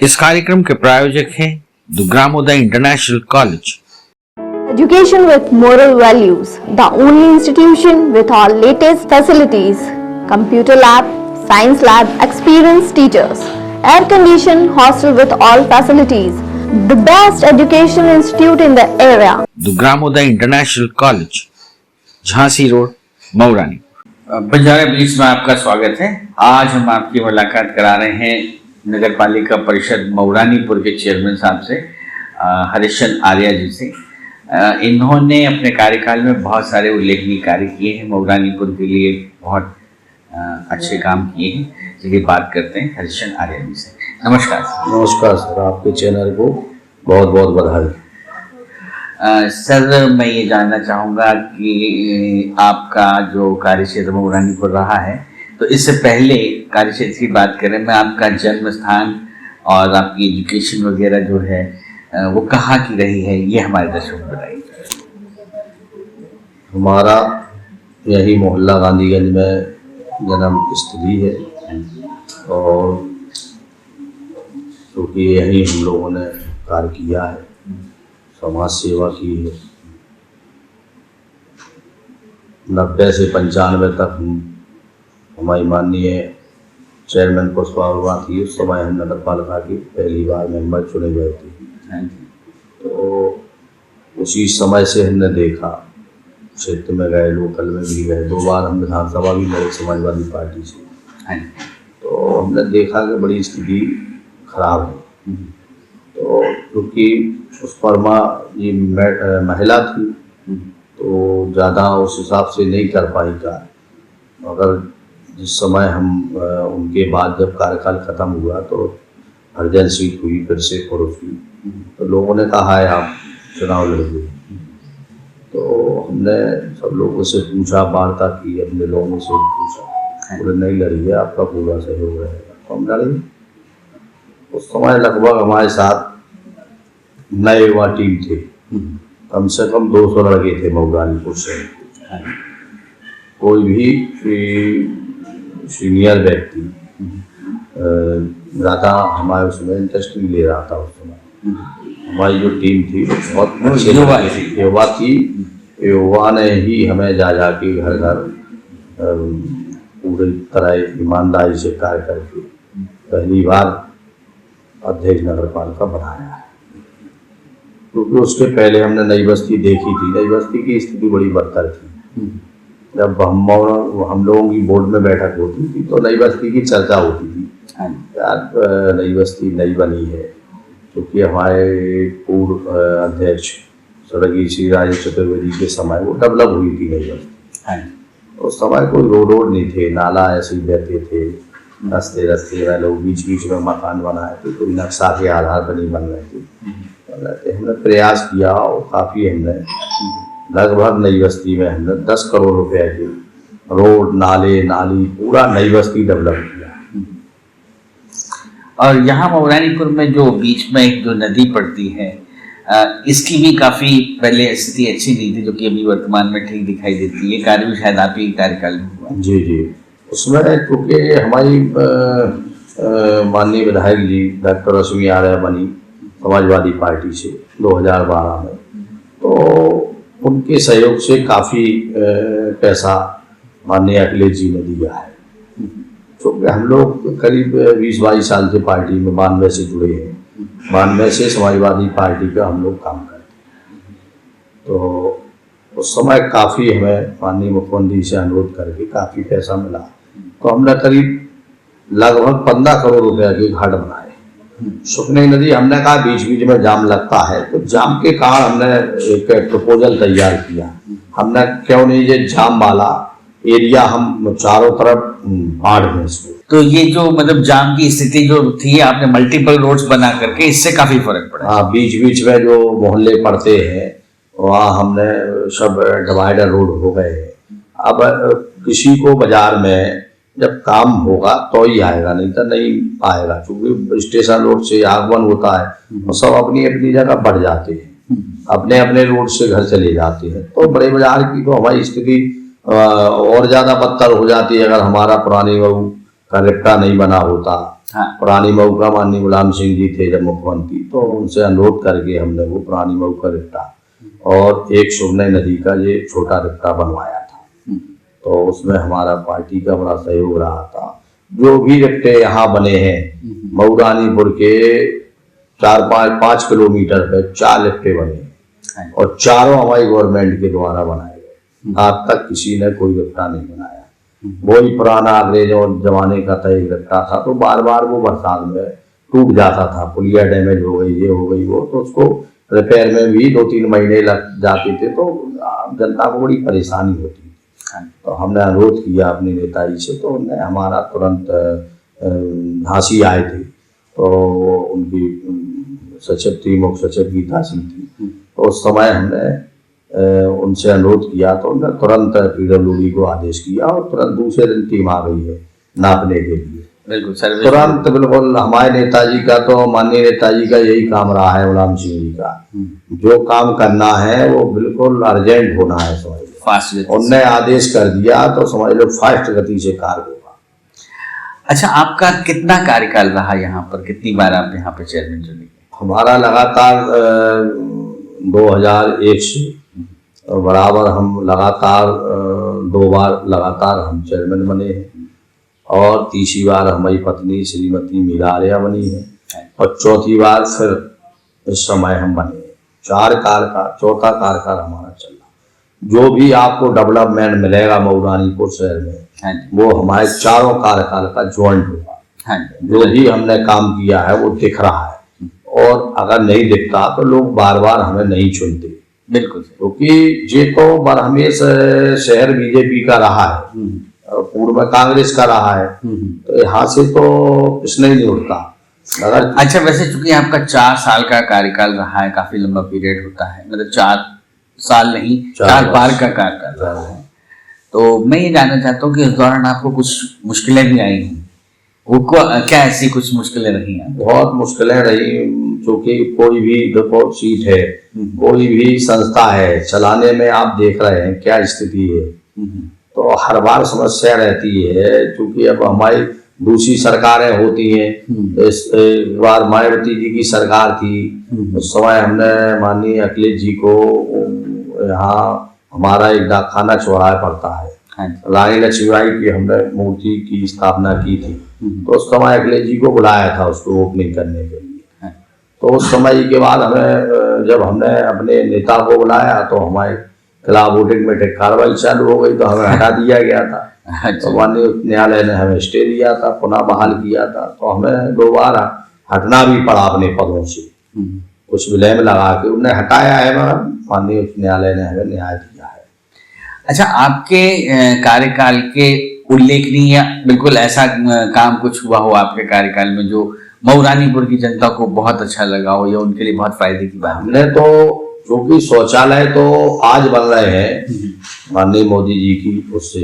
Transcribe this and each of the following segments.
इस कार्यक्रम के प्रायोजक हैं the Gramoday international college. Education with moral values, the only institution with all latest facilities, computer lab, science lab, experienced teachers, air-conditioned hostel with all facilities, the best education institute in the area. The Gramoday international college, Jhansi road, Maurani. Banjara blitz में आपका स्वागत है। आज हम आपकी मुलाकात करा रहे हैं नगर पालिका परिषद मऊरानीपुर के चेयरमैन साहब से, हरिश्चंद्र आर्या जी से। इन्होंने अपने कार्यकाल में बहुत सारे उल्लेखनीय कार्य किए हैं, मऊरानीपुर के लिए बहुत अच्छे काम किए हैं। चलिए बात करते हैं हरिश्चंद्र आर्या जी से। नमस्कार। नमस्कार सर, आपके चैनल को बहुत बहुत बधाई। सर, मैं ये जानना चाहूँगा कि आपका जो कार्यक्षेत्र मऊरानीपुर रहा है, तो इससे पहले कार्यक्षेत्र की बात करें, मैं आपका जन्म स्थान और आपकी एजुकेशन वगैरह जो है वो कहाँ की रही है, ये हमारे दर्शकों को बताइए। हमारा यही मोहल्ला गांधीगंज में जन्म स्थली है और क्योंकि यही हम लोगों ने कार्य किया है, समाज सेवा की है। 90 से 95 तक हमारी माननीय चेयरमैन पुष्पा थी। उस समय हम नगर पालिका की पहली बार मेंबर चुने गए थे। तो उसी समय से हमने देखा, क्षेत्र में गए, लोकल में भी गए, 2 बार हम विधानसभा भी लड़े समाजवादी पार्टी से। तो हमने देखा कि बड़ी स्थिति खराब है। तो क्योंकि उस परमा ये महिला थी तो ज़्यादा उस हिसाब से नहीं कर पाई कार्य। मगर जिस समय हम उनके बाद जब कार्यकाल ख़त्म हुआ तो अर्जन सीट हुई, फिर से पुरुष हुई, तो लोगों ने कहा है आप चुनाव लड़िए। तो हमने सब लोगों से पूछा, वार्ता की, अपने लोगों से पूछा, बोले नहीं लड़िए, आपका पूरा सहयोग रहेगा। तो हम लड़े। उस समय लगभग हमारे साथ नए युवा टीम थे, कम से कम 200 लड़के थे मऊरानीपुर से। कोई भी सीनियर व्यक्ति ज़्यादा हमारे उसमें इंटरेस्ट नहीं ले रहा था। उस समय हमारी जो टीम थी बहुत अच्छी युवा थी। युवा ने ही हमें जा के घर घर पूरी तरह ईमानदारी से कार्य करके पहली बार अध्यक्ष नगर पालिका बनाया है। क्योंकि उसके पहले हमने नई बस्ती देखी थी। नई बस्ती की स्थिति बड़ी बदतर थी। जब हम लोगों की बोर्ड में बैठक होती थी तो नई बस्ती की चर्चा होती थी, यार नई बस्ती नई बनी है। क्योंकि हमारे पूर्व अध्यक्ष स्वर्गीय श्री राजेश चतुर्वेदी के समय वो डेवलप हुई थी नई बस्ती। उस समय कोई रोड नहीं थे, नाला ऐसे ही बहते थे, रास्ते में लोग बीच में मकान बनाए थे, कोई नक्शा के आधार पर नहीं बन रहे थे। हमने प्रयास किया और काफ़ी हमने लगभग नई बस्ती में हमने 10 करोड़ रुपए के रोड, नाली पूरा नई बस्ती डेवलप किया। और यहाँ मऊरानीपुर में जो बीच में एक जो नदी पड़ती है, इसकी भी काफ़ी पहले स्थिति अच्छी नहीं थी, जो कि अभी वर्तमान में ठीक दिखाई देती है। कार्य भी शायद आप ही कार्यकाल में हुआ। जी, उसमें क्योंकि हमारी माननीय विधायक जी डॉक्टर रश्मि आर्या बनी समाजवादी पार्टी से 2012 में, तो उनके सहयोग से काफ़ी पैसा माननीय अखिलेश जी ने दिया है। क्योंकि हम लोग करीब 20-22 साल से पार्टी में 92 से जुड़े हैं। 92 से समाजवादी पार्टी का हम लोग काम करते हैं। तो उस समय काफ़ी हमें माननीय मुख्यमंत्री से अनुरोध करके काफ़ी पैसा मिला। तो हमने करीब लगभग 15 करोड़ रुपए के घाट बनाए। सुखनी नदी हमने कहा बीच में जाम लगता है, तो जाम के कारण हमने एक प्रपोजल तैयार किया। हमने क्यों नहीं ये जाम वाला एरिया हम चारों तरफ बांट दें इसको। तो ये जो मतलब जाम की स्थिति जो थी, आपने मल्टीपल रोड्स बना करके इससे काफ़ी फर्क पड़ा। हाँ, बीच में जो मोहल्ले पड़ते हैं वहाँ हमने सब डिवाइडर रोड हो गए हैं। अब किसी को बाजार में जब काम होगा तो ही आएगा, नहीं तो नहीं आएगा। क्योंकि स्टेशन रोड से आगमन होता है और सब अपनी अपनी जगह बढ़ जाते हैं, अपने रोड से घर चले जाते हैं। तो बड़े बाजार की तो हमारी स्थिति और ज़्यादा बदतर हो जाती है अगर हमारा पुरानी का रिक्टा नहीं बना होता हाँ। पुरानी मऊ का माननीय गुलाम सिंह जी थे जब मुख्यमंत्री, तो उनसे अनुरोध करके हमने वो पुरानी मऊ का रिक्टा और एक सुरनई नदी का ये छोटा रिक्टा बनवाया था। तो उसमें हमारा पार्टी का बड़ा सहयोग रहा था। जो भी रिक्टे यहाँ बने हैं मऊरानीपुर के 4-5 किलोमीटर पे 4 रिक्टे बने हैं और चारों हमारी गवर्नमेंट के द्वारा बनाए गए। आज तक किसी ने कोई रिक्टा नहीं बनाया। वही पुराना अंग्रेजों जमाने का था एक रिक्टा था, तो बार बार वो बरसात में टूट जाता था, पुलिया डैमेज हो गई, ये हो गई वो, तो उसको रिपेयर में भी 2-3 महीने लग जाते थे, तो जनता को बड़ी परेशानी होती थी। तो हमने अनुरोध किया अपने नेताजी से, तो उन्होंने हमारा तुरंत झांसी आए थे, तो उनकी सचिव थी, मुख्य सचिव गीता सिंह थी, तो उस समय हमने उनसे अनुरोध किया, तो उन्होंने तुरंत PWD को आदेश किया और तुरंत दूसरे दिन टीम आ गई है नापने के लिए। बिल्कुल सर, तुरंत बिल्कुल हमारे नेताजी का, तो माननीय नेताजी का यही काम रहा है, गुलाम सिंह जी का जो काम करना है वो बिल्कुल अर्जेंट होना है, समझ लो फास्ट। उनने आदेश कर दिया तो समझ लो फास्ट गति से कार्य होगा। अच्छा, आपका कितना कार्यकाल रहा यहाँ पर, कितनी बार आप यहाँ पे चेयरमैन चुने? हमारा लगातार 2001 से बराबर हम लगातार 2 बार लगातार हम चेयरमैन बने हैं और तीसरी बार हमारी पत्नी श्रीमती मीरा आर्या बनी है और चौथी बार फिर इस समय हम बने हैं। 4 कार्यकाल, चौथा कार्यकाल हमारा चल रहा। जो भी आपको डेवलपमेंट मिलेगा मऊरानीपुर शहर में वो हमारे चारों कार्यकाल का ज्वाइंट होगा। जो भी हमने काम किया है वो दिख रहा है, और अगर नहीं दिखता तो लोग बार बार हमें नहीं चुनते। बिल्कुल, क्योंकि ये तो बरहमेश शहर बीजेपी का रहा है, पूर्व में कांग्रेस का रहा है, तो यहाँ से तो कुछ नहीं उठता। अगर अच्छा, वैसे चूंकि आपका 4 साल का कार्यकाल रहा है, काफी लंबा पीरियड होता है, मतलब 4 साल नहीं 4 बार का कार्यकाल रहा है, तो मैं ये जानना चाहता हूँ कि उस दौरान आपको कुछ मुश्किलें भी आई हैं, वो क्या ऐसी कुछ मुश्किलें रही हैं? बहुत मुश्किलें रही, क्योंकि कोई भी देखो सीट है, कोई भी संस्था है चलाने में, आप देख रहे हैं क्या स्थिति है, तो हर बार समस्या रहती है। क्योंकि अब हमारी दूसरी सरकारें होती हैं, इस बार मायावती जी की सरकार थी, उस समय हमने माननीय अखिलेश जी को यहाँ हमारा एक डाकखाना चौराहे पड़ता है, रानी लक्ष्मीबाई की हमने मूर्ति की स्थापना की थी, तो उस समय अखिलेश जी को बुलाया था उसको ओपनिंग करने के लिए। तो उस समय के बाद हमें, जब हमने अपने नेता को बुलाया तो हमारे खिलाफ वोटिंग में कार्रवाई चालू हो गई, तो हमें हटा दिया गया था। तो माननीय उच्च न्यायालय ने हमें स्टे दिया था, पुनः बहाल किया था, तो हमें 2 बार हटना भी पड़ा अपने पदों से, कुछ विलम्ब लगा के उन्हें हटाया है, मगर माननीय उच्च न्यायालय ने हमें न्याय दिया है। अच्छा, आपके कार्यकाल के उल्लेखनीय बिल्कुल ऐसा काम कुछ हुआ हो आपके कार्यकाल में जो मऊरानीपुर की जनता को बहुत अच्छा लगा हो या उनके लिए बहुत फायदे की बात? हमने तो, क्योंकि शौचालय तो आज बन रहे हैं माननीय मोदी जी की उससे,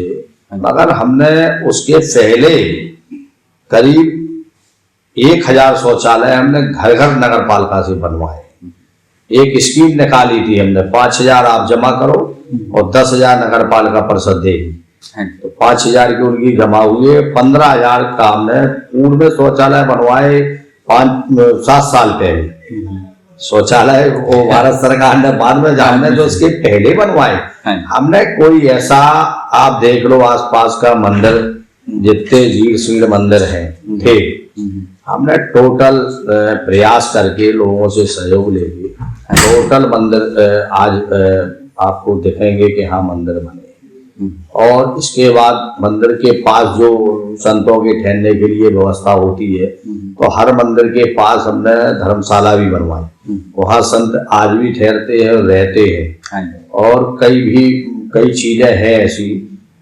मगर हमने उसके पहले करीब 1000 शौचालय हमने घर घर नगर पालिका से बनवाए। एक स्कीम निकाली थी हमने, 5000 आप जमा करो और 10,000 नगर पालिका परिषद देगी, तो 5000 की उनकी जमा हुई, 15,000 का हमने पूर्व में शौचालय बनवाए 7 साल पहले। शौचालय वो भारत सरकार ने बाद में जाने, तो उसके पहले बनवाए हमने। कोई ऐसा आप देख लो आसपास का मंदिर, जितने जीर्ण शीर्ण मंदिर हैं थे, हमने टोटल प्रयास करके लोगों से सहयोग लेके टोटल मंदिर आज आपको दिखेंगे कि हाँ मंदिर बने। और इसके बाद मंदिर के पास जो संतों के ठहरने के लिए व्यवस्था होती है, तो हर मंदिर के पास हमने धर्मशाला भी बनवाई, वहाँ संत आज भी ठहरते हैं, रहते हैं। और कई चीजें हैं ऐसी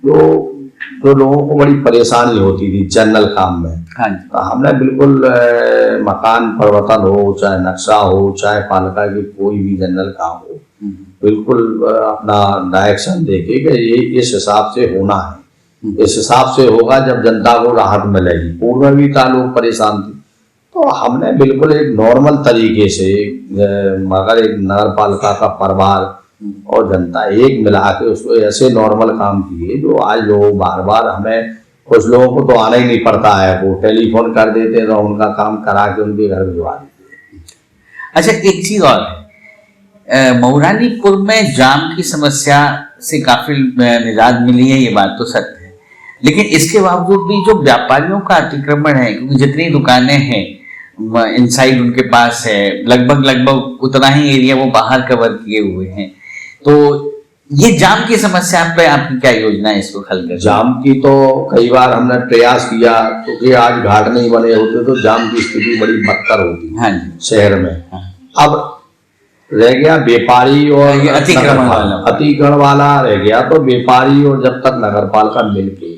जो लोगों को बड़ी परेशानी होती थी जनरल काम में। तो हमने बिल्कुल मकान परिवर्तन हो, चाहे नक्शा हो, चाहे पालिका की कोई भी जनरल काम हो, बिल्कुल अपना डायरेक्शन देके कि ये इस हिसाब से होना है, इस हिसाब से होगा जब जनता को राहत मिलेगी। पूर्व में भी था लोग परेशान थे, तो हमने बिल्कुल एक नॉर्मल तरीके से, मगर एक नगर पालिका का परिवार और जनता एक मिला के उसको ऐसे नॉर्मल काम किए जो आज लोग बार बार हमें कुछ लोगों को तो आना ही नहीं पड़ता है, वो टेलीफोन कर देते हैं तो उनका काम करा के उनके घर भिजवा देते हैं। अच्छा, एक चीज और है, मऊरानीपुर में जाम की समस्या से काफी निजात मिली है, ये बात तो सत्य है, लेकिन इसके बावजूद भी जो व्यापारियों का अतिक्रमण है, क्योंकि जितनी दुकानें हैं इनसाइड उनके पास है, लगभग उतना ही एरिया वो बाहर कवर किए हुए हैं, तो ये जाम की समस्या पे आपकी क्या योजना है इसको हल करने? जाम की तो कई बार हमने प्रयास किया, क्योंकि आज घाट नहीं बने होते तो जाम की स्थिति बड़ी बदतर होती। हाँ जी। शहर में हाँ। अब रह गया व्यापारी और अतिक्रमण वाला रह गया, तो व्यापारी और जब तक नगर पालिका मिलके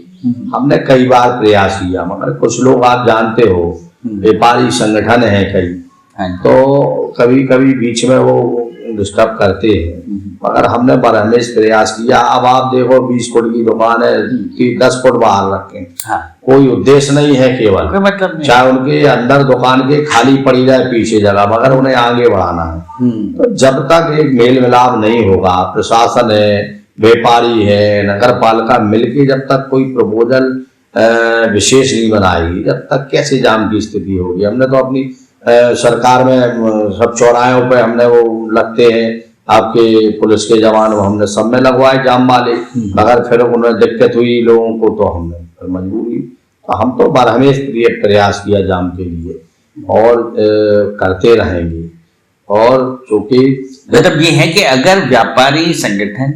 हमने कई बार प्रयास किया, मगर कुछ लोग आप जानते हो व्यापारी संगठन है कई, तो कभी कभी बीच में वो डिस्टर्ब करते हैं, मगर हमने हमेशा प्रयास किया। अब आप देखो 20 फुट की दुकान है, 10 फुट बाहर रखें, हाँ। कोई उद्देश्य नहीं है, केवल कोई मतलब नहीं, चाहे चाहे उनके अंदर दुकान के खाली पड़ी रहे पीछे जगह, मगर उन्हें आगे बढ़ाना है। तो जब तक एक मेल मिलाप नहीं होगा, प्रशासन है, व्यापारी है, नगर पालिका मिलके जब तक कोई प्रपोजल विशेष नहीं बनाएगी, जब तक कैसे जाम की स्थिति होगी। हमने तो अपनी सरकार में सब चौराहों पे हमने वो लगते हैं आपके पुलिस के जवान, हमने सब में लगवाए जाम वाले, मगर फिर उन्हें दिक्कत हुई लोगों को, तो हमने मजबूरी, तो हम तो हमेशा प्रयास किया जाम के लिए और करते रहेंगे। और चूंकि मतलब ये है कि अगर व्यापारी संगठन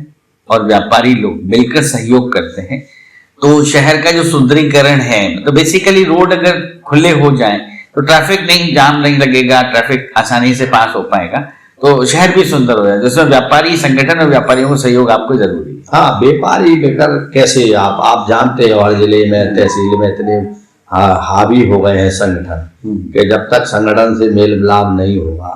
और व्यापारी लोग मिलकर सहयोग करते हैं तो शहर का जो सुंदरीकरण है, तो बेसिकली रोड अगर खुले हो जाए तो ट्रैफिक नहीं, जाम नहीं लगेगा, ट्रैफिक आसानी से पास हो पाएगा, तो शहर भी सुंदर हो जाए। जिसमें व्यापारी संगठन और व्यापारियों को सहयोग आपको जरूरी है। हाँ, व्यापारी बेकर कैसे आप जानते हो हर जिले में तहसील में इतने हावी हो गए हैं संगठन कि जब तक संगठन से मेल मिलाप नहीं होगा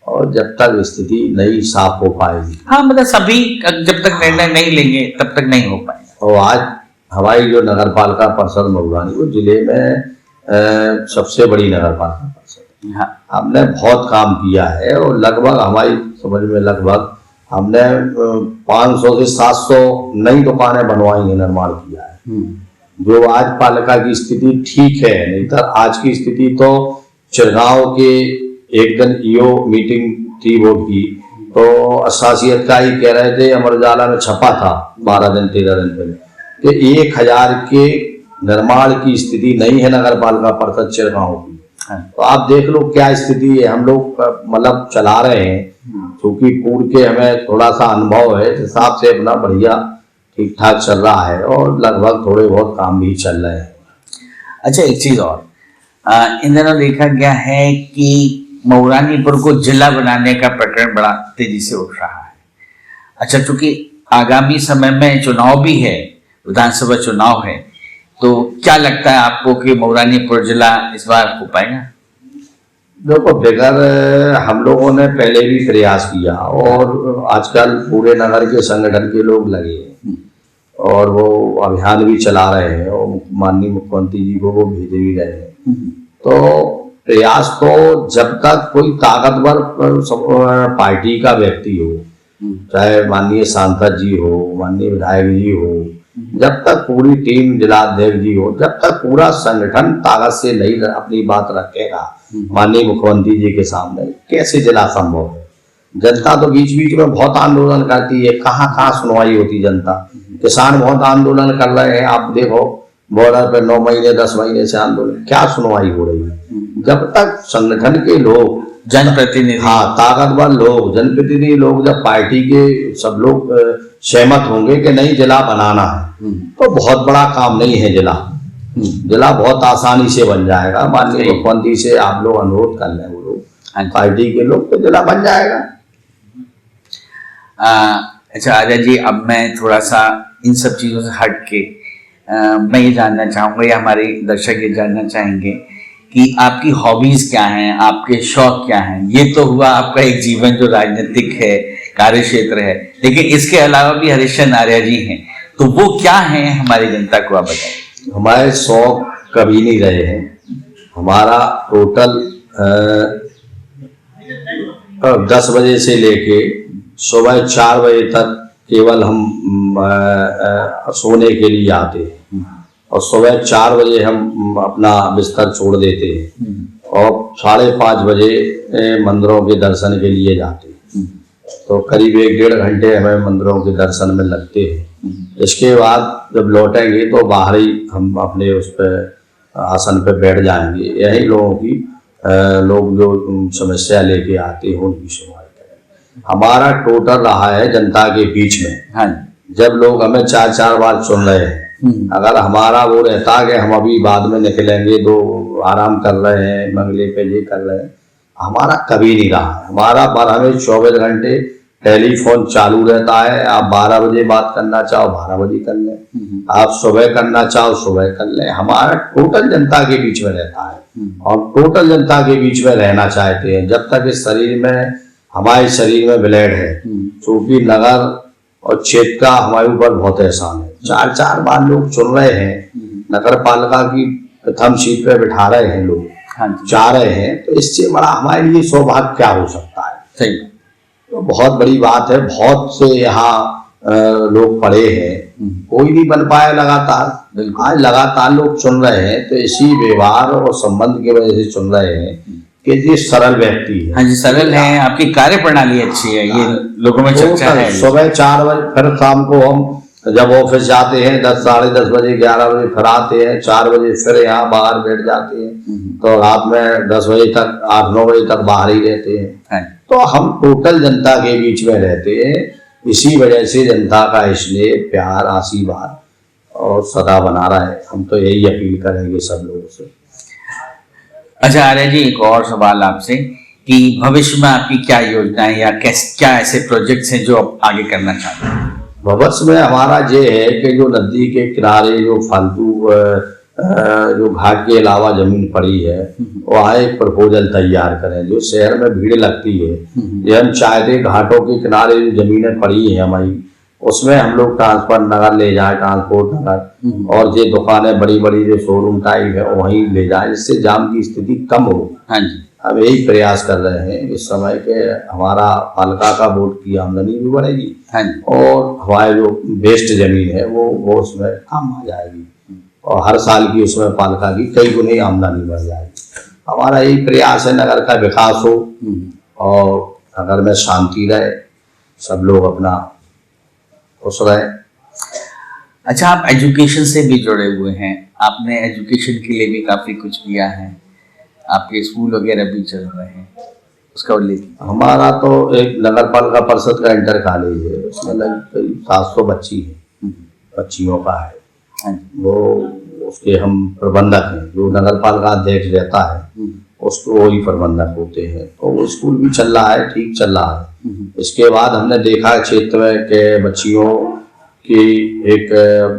और जब तक स्थिति नहीं साफ हो पाएगी, हाँ, मतलब सभी जब तक निर्णय नहीं लेंगे तब तक नहीं हो पाएगा। और आज हमारी जो नगर पालिका परिषद मऊरानीपुर जिले में सबसे बड़ी नगर पालिका परिषद, हाँ। हमने बहुत काम किया है और लगभग हमारी समझ में लगभग हमने 500 से 700 नई दुकानें बनवाई हैं, निर्माण किया है। जो आज पालिका की स्थिति ठीक है, नहीं तो आज की स्थिति तो चिरगांव के एक दिन ईओ मीटिंग थी बोर्ड की, तो 88 का ही कह रहे थे, अमर उजाला में छपा था 12 दिन 13 दिन पहले कि 1000 के निर्माण की स्थिति नहीं है नगर पालिका परिषद चिरगांव की। तो आप देख लो क्या स्थिति है। हम लोग मतलब चला रहे हैं, क्योंकि पूर्व के हमें थोड़ा सा अनुभव है, इस हिसाब से अपना बढ़िया ठीक ठाक चल रहा है और लगभग थोड़े बहुत काम भी चल रहे हैं। अच्छा, एक चीज और, इन दिनों देखा गया है कि मऊरानीपुर को जिला बनाने का प्रकरण बड़ा तेजी से उठ रहा है। अच्छा, चूंकि आगामी समय में चुनाव भी है, विधानसभा चुनाव है, तो क्या लगता है आपको कि मऊरानीपुर जिला इस बार हो पाएगा? देखो, बगैर हम लोगों ने पहले भी प्रयास किया और आजकल पूरे नगर के संगठन के लोग लगे हैं और वो अभियान भी चला रहे हैं और माननीय मुख्यमंत्री जी को वो भेजे भी गए हैं। तो प्रयास तो जब तक कोई ताकतवर पार्टी का व्यक्ति हो, चाहे माननीय सांसद जी हो, माननीय विधायक जी हो, जब तक पूरी टीम जिलाध्यक्ष जी हो, जब तक पूरा संगठन ताकत से नहीं अपनी बात रखेगा माननीय मुख्यमंत्री जी के सामने, कैसे जिला संभव है। जनता तो बीच बीच में बहुत आंदोलन करती है, कहाँ कहाँ सुनवाई होती जनता, किसान बहुत आंदोलन कर रहे हैं। आप देखो बॉर्डर पे 9 महीने 10 महीने से आंदोलन, क्या सुनवाई हो रही है। जब तक संगठन के लोग, जनप्रतिनिधि, हाँ, ताकतवर लोग, जनप्रतिनिधि लोग, जब पार्टी के सब लोग सहमत होंगे कि नहीं जिला बनाना है, तो बहुत बड़ा काम नहीं है जिला। जिला बहुत आसानी से बन जाएगा। माननीय मुख्यमंत्री से आप लोग अनुरोध कर लें, वो लोग पार्टी के लोग, तो जिला बन जाएगा। अच्छा आजाद जी, अब मैं थोड़ा सा इन सब चीज़ों से हट के मैं ये जानना चाहूँगा, या हमारे दर्शक ये जानना चाहेंगे कि आपकी हॉबीज क्या हैं, आपके शौक क्या हैं। ये तो हुआ आपका एक जीवन जो राजनीतिक है, कार्य क्षेत्र है, लेकिन इसके अलावा भी हरिश्चंद्र आर्या जी हैं, तो वो क्या हैं हमारी जनता को आप बताएं। हमारे शौक कभी नहीं रहे हैं। हमारा टोटल 10 बजे से लेके सुबह 4 बजे तक केवल हम सोने के लिए आते हैं और सुबह 4 बजे हम अपना बिस्तर छोड़ देते हैं और 5:30 बजे मंदिरों के दर्शन के लिए जाते हैं। तो करीब 1-1.5 घंटे हमें मंदिरों के दर्शन में लगते हैं। इसके बाद जब लौटेंगे तो बाहर ही हम अपने उस पर आसन पे बैठ जाएंगे। यही लोगों की लोग जो समस्या लेके आते हैं उनकी सुनवाई करें। हमारा टोटल रहा है जनता के बीच में। हाँ, जब लोग हमें 4-4 बार सुन रहे हैं, अगर हमारा वो रहता कि हम अभी बाद में निकलेंगे, दो आराम कर रहे हैं, बंगले पे ये कर रहे हैं, हमारा कभी नहीं रहा। हमारा हमें 24 घंटे टेलीफोन चालू रहता है। आप 12 बजे बात करना चाहो 12 बजे कर लें, आप सुबह करना चाहो सुबह कर लें। हमारा टोटल जनता के बीच में रहता है और टोटल जनता के बीच में रहना चाहते हैं। जब तक इस शरीर में, हमारे शरीर में ब्लड है, क्योंकि नगर और क्षेत्र का हमारे ऊपर बहुत एहसान है। 4-4 बार लोग चुन रहे हैं, नगर पालिका की प्रथम सीट पे बिठा रहे हैं लोग, जा रहे हैं, तो इससे बड़ा हमारे लिए सौभाग्य क्या हो सकता है। सही, तो बहुत बड़ी बात है। बहुत से यहाँ लोग पढ़े हैं, कोई नहीं बन पाया लगातार, आज लगातार लोग चुन रहे हैं। तो इसी व्यवहार और संबंध की वजह से चुन रहे हैं कि ये सरल व्यक्ति है। हाँ जी, सरल है, आपकी कार्य प्रणाली अच्छी है, ये लोगों में चर्चा है। सुबह 4 बजे, फिर शाम को हम जब ऑफिस जाते हैं 10, साढ़े 10 बजे, 11 बजे फिर आते हैं, 4 बजे फिर यहाँ बाहर बैठ जाते हैं, तो रात में 10 बजे तक, 8-9 बजे तक बाहर ही रहते हैं। तो हम टोटल जनता के बीच में रहते हैं। इसी वजह से जनता का स्नेह, प्यार, आशीर्वाद और सदा बना रहा है। हम तो यही अपील करेंगे सब लोगों से। अच्छा आर्य जी, एक और सवाल आपसे कि भविष्य में आपकी क्या योजनाएं या क्या ऐसे प्रोजेक्ट्स हैं जो आप आगे करना चाहते हैं? भविष्य में हमारा ये है कि जो नदी के किनारे जो फालतू जो घाट के अलावा जमीन पड़ी है, वहाँ एक प्रपोजल तैयार करें। जो शहर में भीड़ लगती है, ये हम चाहते घाटों के किनारे जो जमीनें पड़ी है हमारी, उसमें हम लोग ट्रांसफर नगर ले जाए, ट्रांसपोर्ट नगर, और ये दुकानें बड़ी बड़ी जो शोरूम टाइप है वहीं ले जाए, जिससे जाम की स्थिति कम हो। हाँ जी, हम यही प्रयास कर रहे हैं इस समय के हमारा पालिका का बोर्ड की आमदनी भी बढ़ेगी। हाँ जी, और हमारी जो वेस्ट जमीन है वो उसमें काम आ जाएगी और हर साल की उसमें पालिका की कई गुनी आमदनी बढ़ जाएगी। हमारा यही प्रयास है नगर का विकास हो और नगर में शांति रहे, सब लोग अपना खुश रहे। अच्छा, आप एजुकेशन से भी जुड़े हुए हैं, आपने एजुकेशन के लिए भी काफी कुछ किया है, आपके स्कूल वगैरह भी चल रहे हैं, उसका उल्लेख। हमारा तो एक नगर पालिका परिषद का इंटर कॉलेज है, उसमें लगभग 700 बच्ची है, बच्चियों का है। वो उसके हम प्रबंधक हैं। जो नगर पालिका अध्यक्ष रहता है उसको वही प्रबंधक होते हैं। तो वो स्कूल भी चल रहा है, ठीक चल रहा है। इसके बाद हमने देखा क्षेत्र में के बच्चियों की एक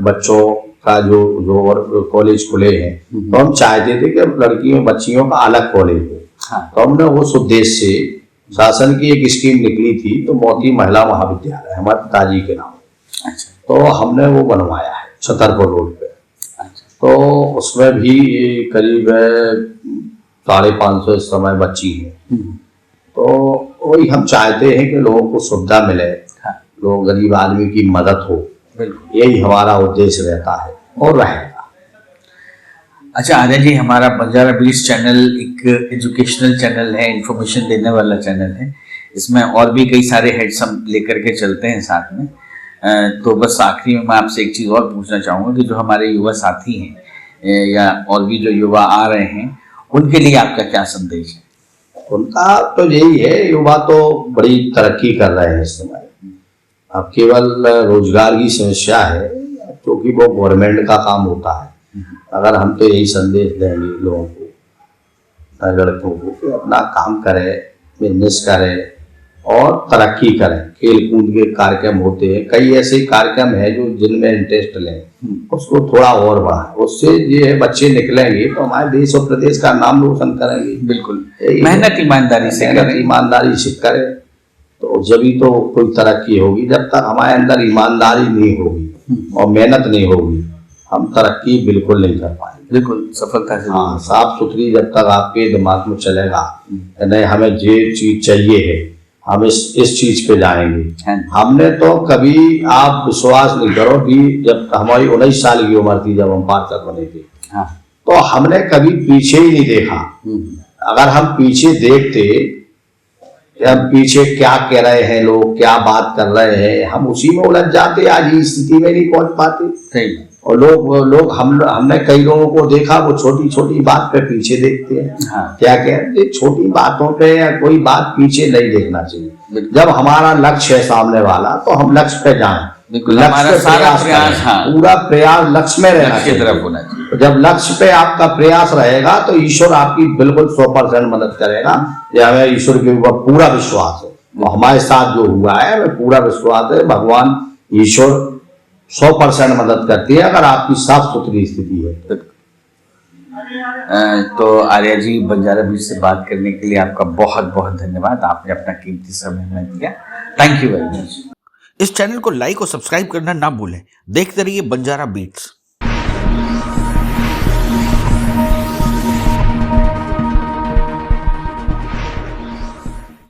बच्चों का जो कॉलेज खुले हैं, तो हम चाहते थे कि लड़कियों बच्चियों का अलग कॉलेज हो। तो हमने उस उद्देश्य से शासन की एक स्कीम निकली थी, तो मोती महिला महाविद्यालय हमारे पिताजी के नाम, तो हमने वो बनवाया है छतरपुर रोड पे। तो उसमें भी करीब 550 इस समय बच्ची है। तो वही हम चाहते हैं कि लोगों को सुविधा मिले, लोग गरीब आदमी की मदद हो, यही हमारा उद्देश्य रहता है और रहेगा। अच्छा आर्य जी, हमारा बंजारा ब्लिट्स चैनल एक एजुकेशनल चैनल है, इंफॉर्मेशन देने वाला चैनल है। इसमें और भी कई सारे हेड्स हम लेकर के चलते हैं साथ में। तो बस आखिरी में मैं आपसे एक चीज़ और पूछना चाहूँगा कि जो हमारे युवा साथी हैं या और भी जो युवा आ रहे हैं, उनके लिए आपका क्या संदेश है? उनका तो यही है, युवा तो बड़ी तरक्की कर रहे हैं इस समय। अब केवल रोजगार की समस्या है, क्योंकि वो गवर्नमेंट का काम होता है। अगर हम तो यही संदेश देंगे लोगों को, लड़कों को, कि अपना काम करें, बिजनेस करें और तरक्की करें। खेल कूद के कार्यक्रम होते हैं, कई ऐसे कार्यक्रम हैं जो जिनमें इंटरेस्ट लें, उसको थोड़ा और बढ़ाएं। उससे ये बच्चे निकलेंगे तो हमारे देश और प्रदेश का नाम रोशन करेंगे। बिल्कुल, मेहनत ईमानदारी से करें तो जभी तो कोई तरक्की होगी। जब तक हमारे अंदर ईमानदारी नहीं होगी और मेहनत नहीं होगी, हम तरक्की बिल्कुल नहीं कर पाएंगे। बिल्कुल सफलता से। हाँ, साफ सुथरी जब तक आपके दिमाग में चलेगा नहीं हमें ये चीज चाहिए है, हम इस चीज पे जाएंगे। हाँ। हमने तो कभी, आप विश्वास नहीं करो कि जब हमारी 19 साल की उम्र थी जब हम पार्षद बने थे, हाँ। तो हमने कभी पीछे ही नहीं देखा। अगर हम पीछे देखते कि हम पीछे क्या कह रहे हैं लोग, क्या बात कर रहे हैं, हम उसी में उलझ जाते, आज इस स्थिति में नहीं पहुंच पाते। सही। और लोग हमने कई लोगों को देखा वो छोटी छोटी बात पे पीछे देखते हैं। हाँ। क्या कहते हैं, छोटी बातों पे या कोई बात पीछे नहीं देखना चाहिए। जब हमारा लक्ष्य है सामने वाला तो हम लक्ष्य पे जाएं। हमारा सारा प्रयास, हाँ, पूरा प्रयास लक्ष्य में रहना लक्ष्य की तरफ चाहिए। होना चाहिए। तो जब लक्ष्य पे आपका प्रयास रहेगा तो ईश्वर आपकी बिल्कुल 100% मदद करेगा। ये हमें ईश्वर के ऊपर पूरा विश्वास है। तो हमारे साथ जो हुआ है हमें पूरा विश्वास है, भगवान ईश्वर 100% मदद करती है अगर आपकी साफ सुथरी स्थिति है। तो आर्या जी, बंजारा ब्रिज से बात करने के लिए आपका बहुत बहुत धन्यवाद। आपने अपना कीमती समय हमें दिया। Thank you very much. इस चैनल को लाइक और सब्सक्राइब करना ना भूलें। देखते रहिए बंजारा बीट्स।